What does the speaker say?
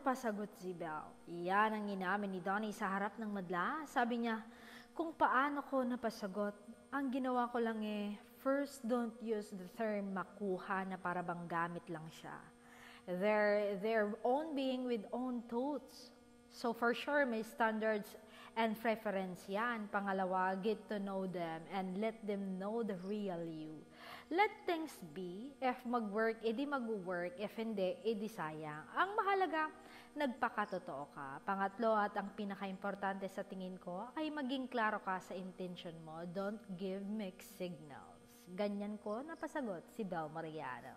napasagot si Belle. Iyan ang inamin ni Donnie sa harap ng madla. Sabi niya, kung paano ko napasagot, ang ginawa ko lang first don't use the term makuha na para bang gamit lang siya. Their own being with own thoughts. So for sure, may standards and preference yan. Pangalawa, get to know them and let them know the real you. Let things be. If mag-work, edi mag-work. If hindi, edi sayang. Ang mahalaga, nagpakatotoo ka. Pangatlo at ang pinaka-importante sa tingin ko ay maging klaro ka sa intention mo. Don't give mixed signals. Ganyan ko napasagot si Belle Mariano.